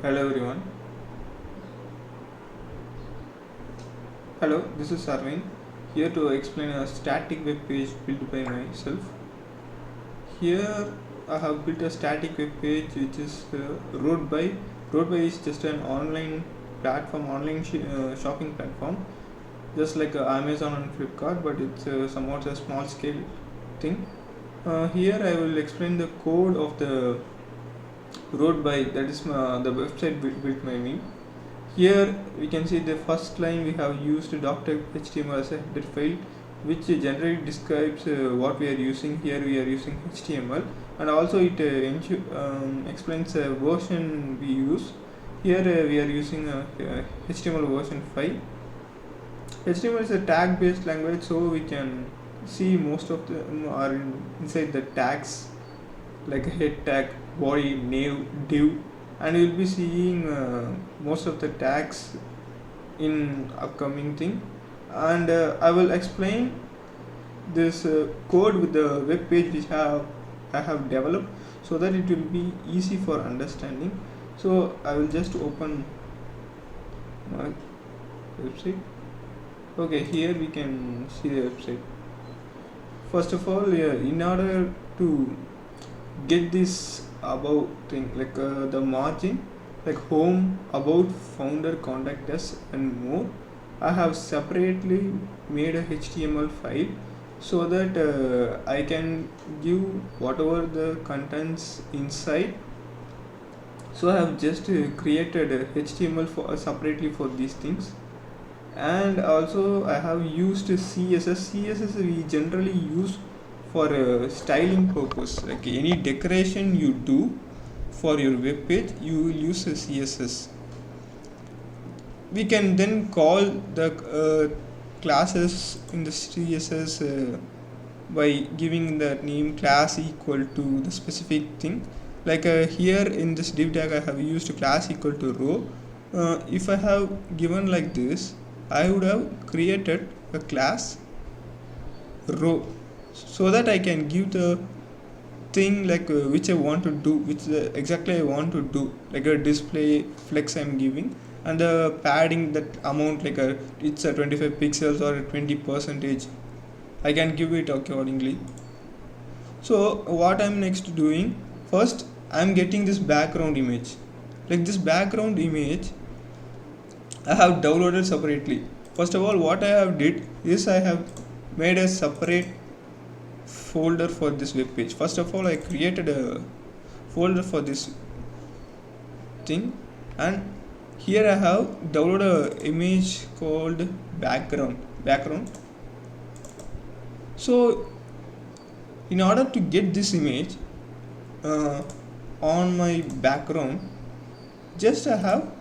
Hello everyone. Hello, this is Arvind here to explain a static web page built by myself. Here I have built a static web page which is Roadbuy. Roadbuy is just an online platform, shopping platform, just like Amazon and Flipkart, but it's somewhat a small scale thing. Here I will explain the code of the Roadbuy, that is the website built by me. Here we can see the first line we have used .html as a header file which generally describes what we are using. Here we are using HTML, and also it explains a version we use. Here we are using HTML version 5. HTML is a tag based language, so we can see most of them are inside the tags, like a head tag, body, name, div, and you will be seeing most of the tags in upcoming thing. And I will explain this code with the web page which I have developed, so that it will be easy for understanding. So I will just open my website. Okay, here we can see the website. First of all, in order to get this above thing, like the margin, like home, about, founder, contact us, and more, I have separately made a HTML file so that I can give whatever the contents inside. So I have just created a HTML for separately for these things. And also I have used css we generally use for styling purpose, like any decoration you do for your web page, you will use a css. We can then call the classes in the css by giving the name class equal to the specific thing, like here in this div tag I have used class equal to row. If I have given like this, I would have created a class row, so that I can give the thing like which I want to do, which exactly I want to do, like a display flex I'm giving, and the padding, that amount, like it's a 25 pixels or a 20%, I can give it accordingly. So what I'm next doing, first I'm getting this background image. Like this background image I have downloaded separately. First of all, what I have did is I have made a separate folder for this web page. First of all, I created a folder for this thing, and here I have downloaded an image called background. So in order to get this image on my background, just I have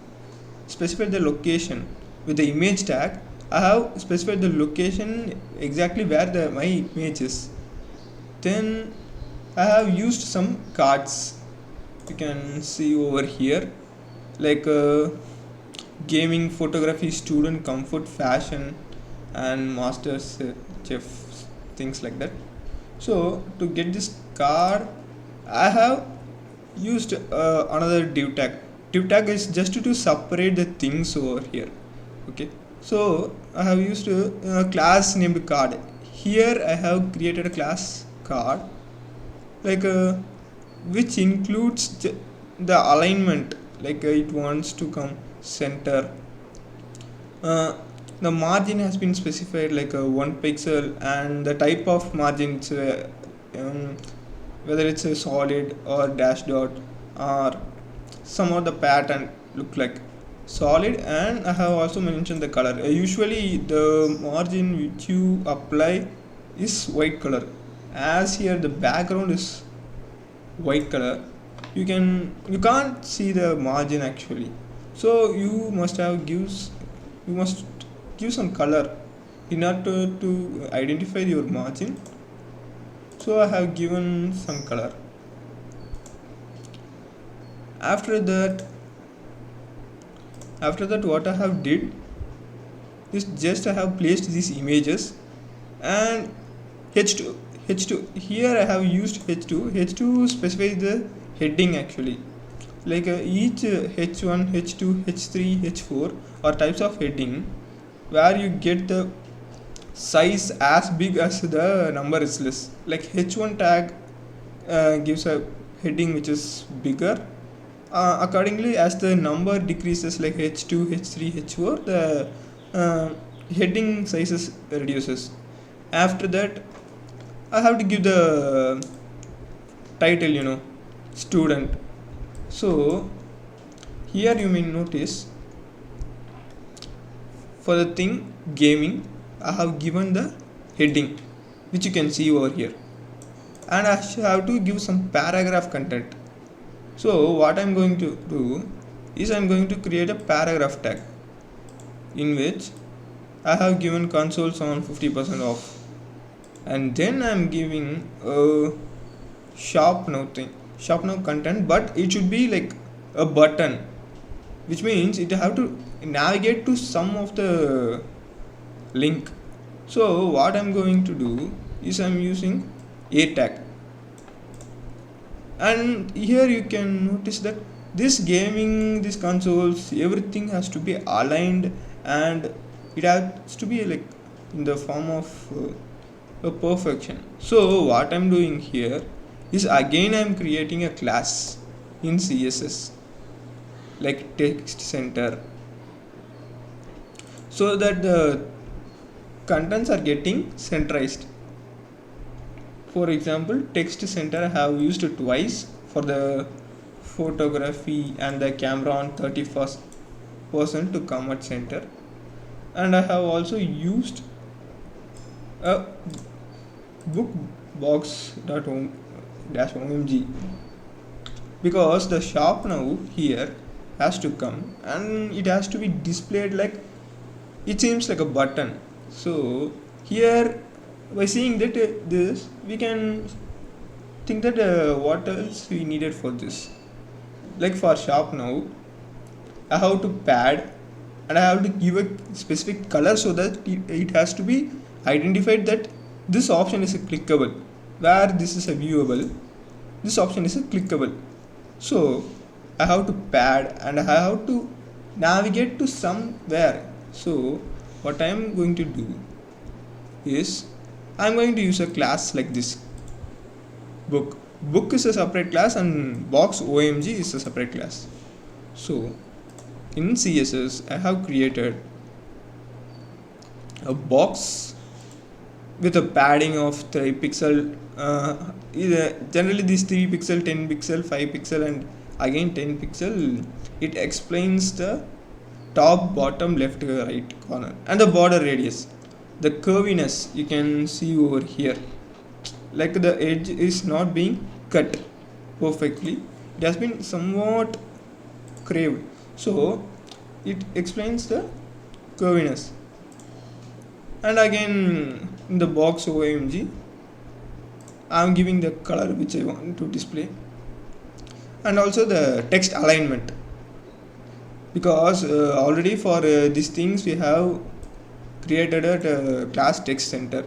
specified the location with the image tag. I have specified the location exactly where my image is. Then I have used some cards, you can see over here, like gaming, photography, student, comfort, fashion, and masters chef, things like that. So to get this card, I have used another div tag is just to separate the things over here. Okay, so I have used a class named card. Here I have created a class card, like which includes the alignment, like it wants to come center. The margin has been specified like 1 pixel, and the type of margin, whether it's a solid or dash dot, or some of the pattern look like solid. And I have also mentioned the color. Usually the margin which you apply is white color, as here the background is white color. You can't see the margin actually, so you must give some color in order to identify your margin. So I have given some color. After that what I have did is just I have placed these images, and H2 here I have used H2 specifies the heading actually. like each h1, h2, h3, h4 are types of heading where you get the size as big as the number is less. Like h1 tag gives a heading which is bigger. Accordingly, as the number decreases, like h2, h3, h4, the heading sizes reduces. After that, I have to give the title, student. So here you may notice for the thing gaming, I have given the heading which you can see over here, and I have to give some paragraph content. So what I'm going to do is I'm going to create a paragraph tag in which I have given consoles on 50% off, and then I'm giving a shop now content, but it should be like a button, which means it have to navigate to some of the link. So what I'm going to do is I'm using a tag, and here you can notice that these consoles, everything has to be aligned, and it has to be like in the form of a perfection. So what I'm doing here is again I'm creating a class in CSS like text center, so that the contents are getting centralized. For example, text center I have used it twice for the photography and the camera on 31st% to come at center, and I have also used a bookbox.omg because the shop now here has to come and it has to be displayed like it seems like a button. So here, by seeing that this, we can think that what else we needed for this. Like for shop now, I have to pad and I have to give a specific color so that it has to be identified that this option is a clickable, where this is a viewable, this option is a clickable. So I have to pad and I have to navigate to somewhere. So what I am going to do is I am going to use a class like this. Book is a separate class and box OMG is a separate class. So in CSS I have created a box with a padding of 3 pixel, generally these 3 pixel, 10 pixel, 5 pixel and again 10 pixel. It explains the top, bottom, left, right corner, and the border radius. The curviness you can see over here, like the edge is not being cut perfectly, it has been somewhat curved, so it explains the curviness. And again in the box OMG I am giving the color which I want to display, and also the text alignment, because already for these things we have created a class text center.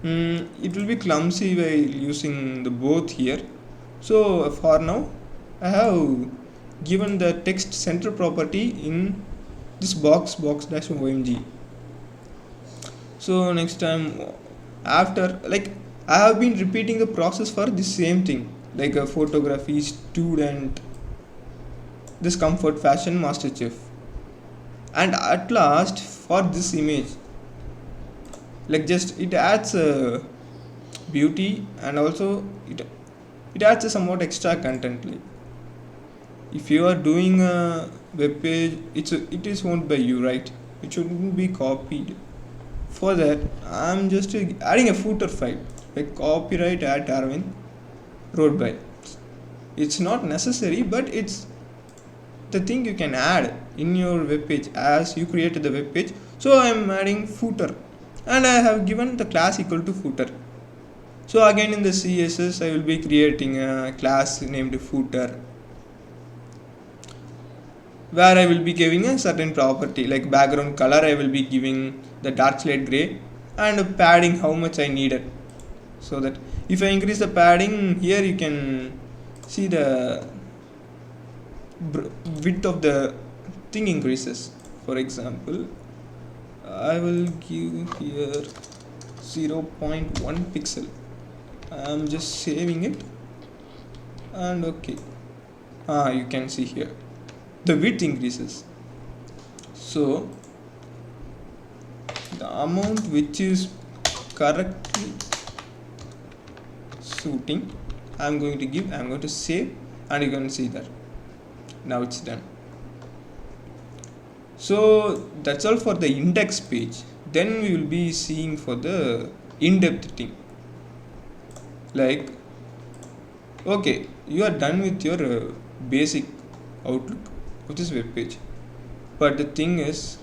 It will be clumsy while using the both here, so for now I have given the text center property in this box-omg. So next time, after, like, I have been repeating the process for the same thing, like a photography, student, this comfort, fashion, master chef, and at last for this image, like just it adds beauty, and also it adds a somewhat extra content. Like if you are doing a web page, it is owned by you, right? It shouldn't be copied. For that I'm just adding a footer file like copyright at Arvind Roadbuy. It's not necessary, but it's the thing you can add in your web page as you created the web page. So I'm adding footer and I have given the class equal to footer. So again in the CSS I will be creating a class named footer, where I will be giving a certain property like background color. I will be giving the dark slate gray, and padding how much I needed, so that if I increase the padding, here you can see the width of the thing increases. For example, I will give here 0.1 pixel. I'm just saving it, and okay, you can see here the width increases. So the amount which is correctly suiting, I'm going to save, and you can see that now it's done. So that's all for the index page. Then we will be seeing for the in-depth thing. Like, okay, you are done with your basic outlook of this web page, but the thing is,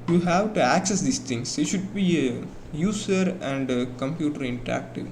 you have to access these things. It should be a user and a computer interactive.